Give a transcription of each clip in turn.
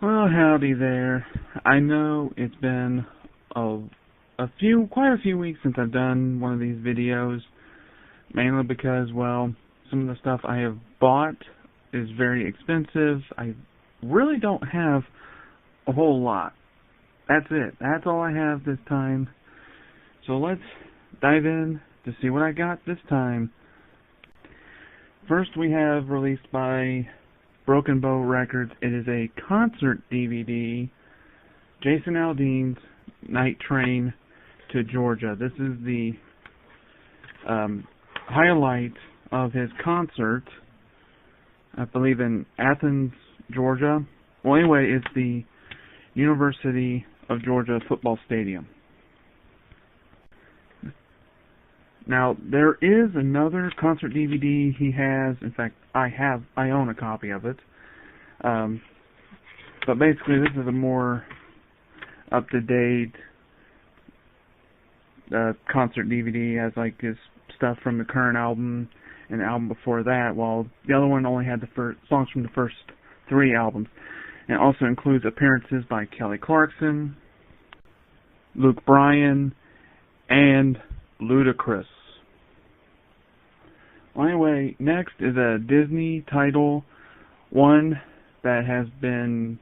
Well, howdy there. I know it's been quite a few weeks since I've done one of these videos, mainly because, well, some of the stuff I have bought is very expensive. I really don't have a whole lot. That's it. That's all I have this time. So let's dive in to see what I got this time. First, we have, released by Broken Bow Records, it is a concert DVD, Jason Aldean's Night Train to Georgia. This is the highlight of his concert, I believe in Athens, Georgia. Well, anyway, it's the University of Georgia football stadium. Now, there is another concert DVD he has. In fact, I own a copy of it. But basically, this is a more up-to-date concert DVD. It has like his stuff from the current album and the album before that, while the other one only had the songs from the first 3 albums. And it also includes appearances by Kelly Clarkson, Luke Bryan, and Ludacris. Well, anyway, next is a Disney title, one that has been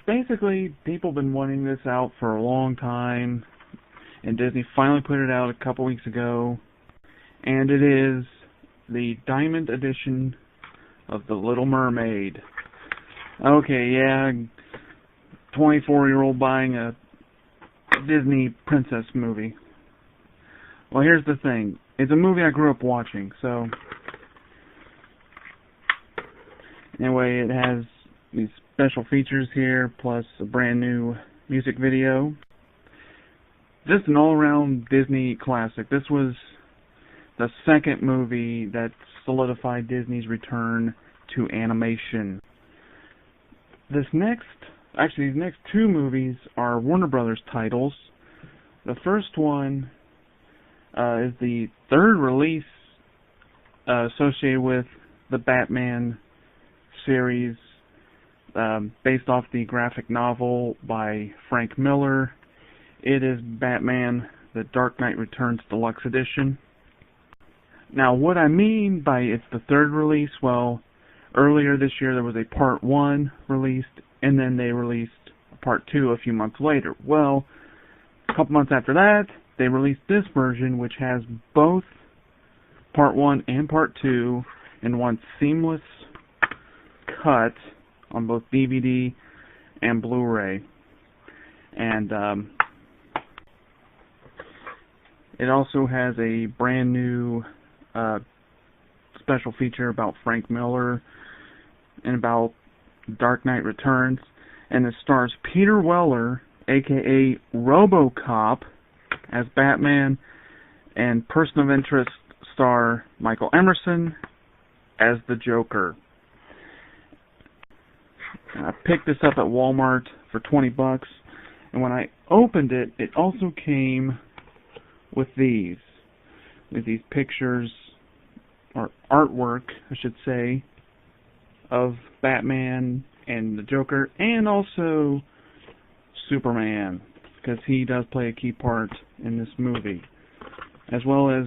basically, people have been wanting this out for a long time, and Disney finally put it out a couple weeks ago, and it is the Diamond Edition of The Little Mermaid. Okay, yeah, 24-year-old buying a Disney princess movie. Well, here's the thing. It's a movie I grew up watching, so anyway, it has these special features here, plus a brand new music video. Just an all-around Disney classic. This was the second movie that solidified Disney's return to animation. These next 2 movies are Warner Brothers titles. The first one is the 3rd release associated with the Batman series, based off the graphic novel by Frank Miller. It is Batman: The Dark Knight Returns Deluxe Edition. Now, what I mean by it's the 3rd release, well, earlier this year there was a Part 1 released, and then they released Part 2 a few months later. Well, a couple months after that, they released this version, which has both Part 1 and Part 2 in one seamless cut on both DVD and Blu-ray. And it also has a brand new special feature about Frank Miller and about Dark Knight Returns. And it stars Peter Weller, a.k.a. RoboCop, as Batman, and Person of Interest star Michael Emerson as the Joker. I picked this up at Walmart for $20, and when I opened it, it also came with these pictures, or artwork, I should say, of Batman and the Joker, and also Superman, because he does play a key part in this movie, as well as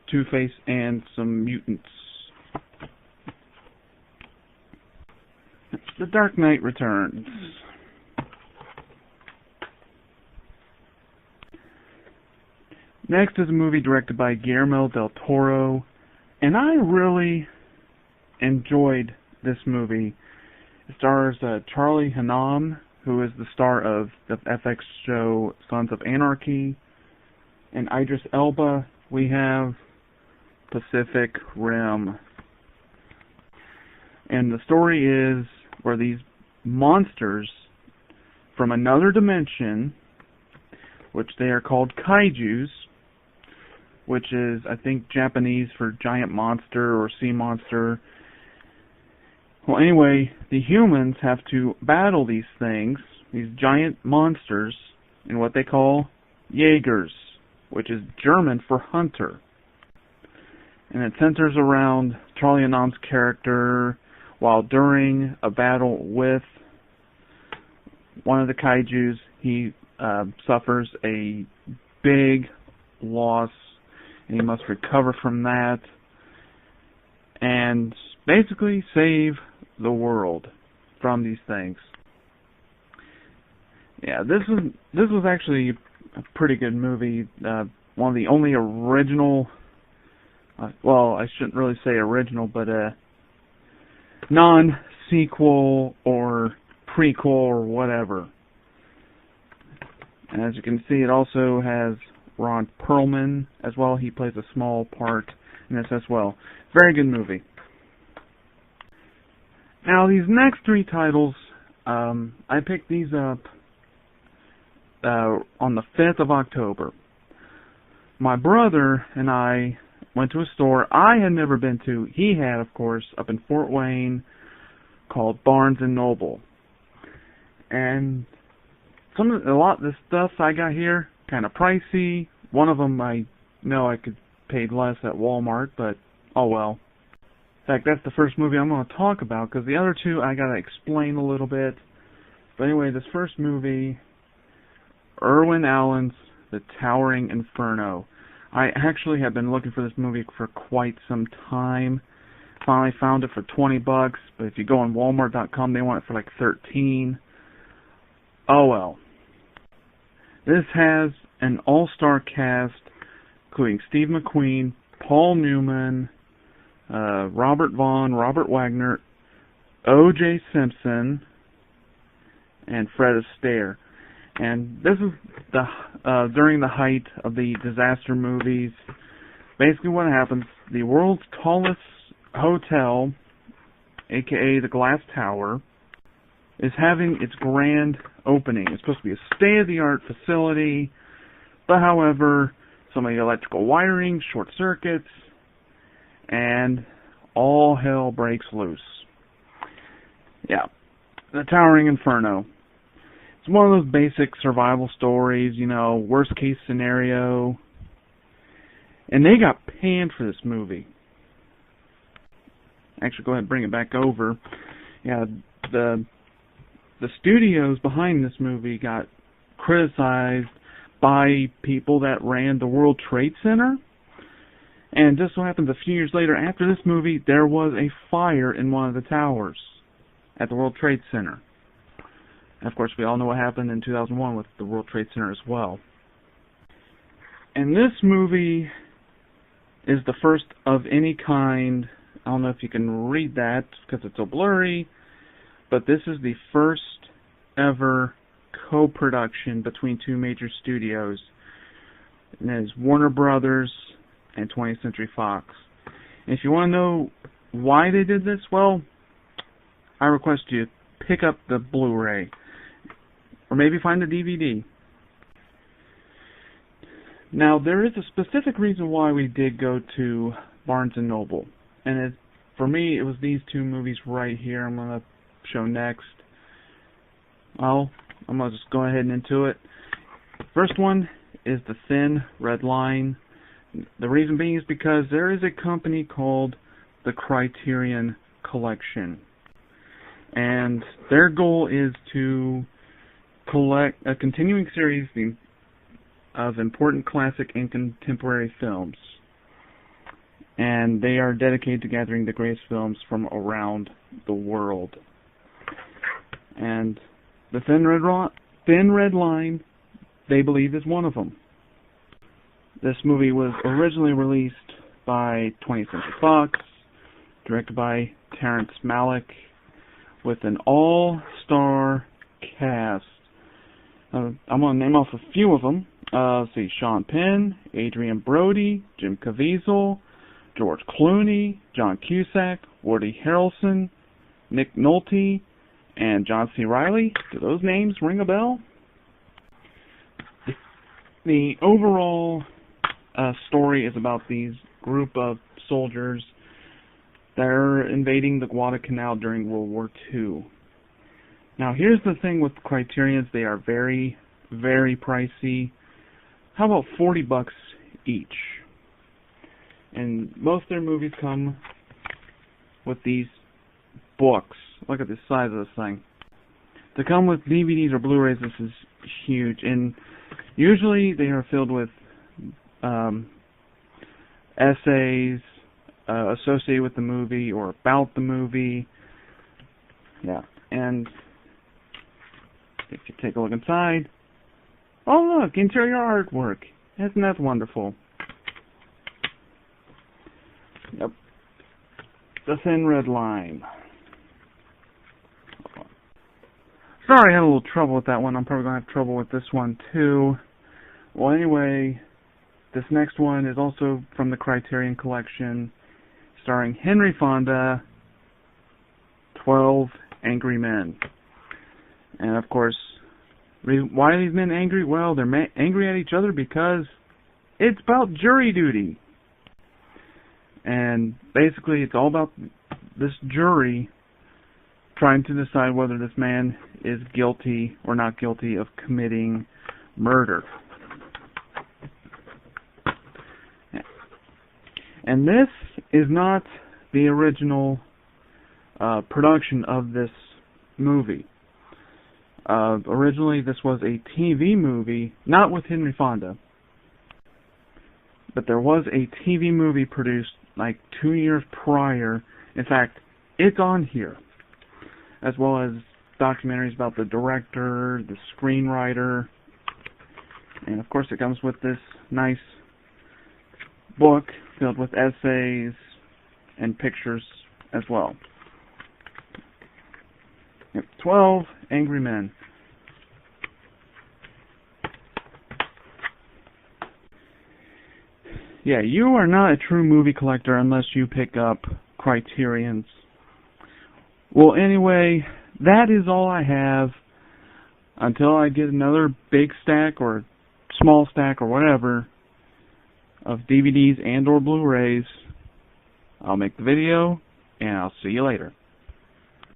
Two-Face and some mutants. The Dark Knight Returns. Next is a movie directed by Guillermo del Toro, and I really enjoyed this movie. It stars Charlie Hunnam, who is the star of the FX show Sons of Anarchy, and Idris Elba. We have Pacific Rim. And the story is where these monsters from another dimension, which they are called kaijus, which is, I think, Japanese for giant monster or sea monster. Well, anyway, the humans have to battle these things, these giant monsters, in what they call Jaegers, which is German for hunter. And it centers around Charlie Hunnam's character, while during a battle with one of the kaijus, he suffers a big loss, and he must recover from that and basically save the world from these things. Yeah, this was actually a pretty good movie. One of the only original, well, I shouldn't really say original, but non-sequel or prequel or whatever. And as you can see, it also has Ron Perlman as well. He plays a small part in this as well. Very good movie. Now, these next three titles, I picked these up on the 5th of October. My brother and I went to a store I had never been to. He had, of course, up in Fort Wayne, called Barnes & Noble. And a lot of the stuff I got here, kind of pricey. One of them I know I could pay less at Walmart, but oh well. In fact, that's the first movie I'm going to talk about, because the other two I got to explain a little bit. But anyway, this first movie, Irwin Allen's The Towering Inferno. I actually have been looking for this movie for quite some time. Finally found it for $20, but if you go on Walmart.com, they want it for like $13. Oh well. This has an all-star cast, including Steve McQueen, Paul Newman, Robert Vaughn, Robert Wagner, O.J. Simpson, and Fred Astaire. And this is during the height of the disaster movies. Basically what happens, the world's tallest hotel, aka the Glass Tower, is having its grand opening. It's supposed to be a state-of-the-art facility, but however, some of the electrical wiring short circuits, and all hell breaks loose. Yeah, The Towering Inferno. It's one of those basic survival stories, you know, worst case scenario. And they got panned for this movie. Actually, go ahead and bring it back over. Yeah, the studios behind this movie got criticized by people that ran the World Trade Center. And just so happens a few years later, after this movie, there was a fire in one of the towers at the World Trade Center. And of course, we all know what happened in 2001 with the World Trade Center as well. And this movie is the first of any kind. I don't know if you can read that because it's so blurry, but this is the first ever co-production between two major studios. And it is Warner Brothers and 20th Century Fox. And if you want to know why they did this, well, I request you pick up the Blu-ray or maybe find the DVD. Now, there is a specific reason why we did go to Barnes & Noble. And for me, it was these two movies right here I'm going to show next. Well, I'm going to just go ahead and into it. First one is The Thin Red Line. The reason being is because there is a company called the Criterion Collection. And their goal is to collect a continuing series of important classic and contemporary films. And they are dedicated to gathering the greatest films from around the world. And The Thin Red Line, they believe, is one of them. This movie was originally released by 20th Century Fox, directed by Terrence Malick, with an all-star cast. I'm going to name off a few of them. Let's see, Sean Penn, Adrian Brody, Jim Caviezel, George Clooney, John Cusack, Woody Harrelson, Nick Nolte, and John C. Reilly. Do those names ring a bell? The overall story is about these group of soldiers that are invading the Guadalcanal during World War II. Now, here's the thing with Criterions. They are very, very pricey. How about $40 each? And most of their movies come with these books. Look at the size of this thing. To come with DVDs or Blu-rays, this is huge, and usually they are filled with essays associated with the movie or about the movie. Yeah, and if you take a look inside, oh look, interior artwork. Isn't that wonderful? Yep. The Thin Red Line. Sorry, I had a little trouble with that one. I'm probably going to have trouble with this one too. Well, anyway, this next one is also from the Criterion Collection, starring Henry Fonda, 12 Angry Men. And of course, why are these men angry? Well, they're angry at each other because it's about jury duty. And basically, it's all about this jury trying to decide whether this man is guilty or not guilty of committing murder. And this is not the original production of this movie. Originally, this was a TV movie, not with Henry Fonda, but there was a TV movie produced like 2 years prior. In fact, it's on here, as well as documentaries about the director, the screenwriter, and of course it comes with this nice book filled with essays and pictures as well. 12 Angry Men. Yeah, you are not a true movie collector unless you pick up Criterion's. Well, anyway, that is all I have. Until I get another big stack or small stack or whatever of DVDs and or Blu-rays, I'll make the video, and I'll see you later.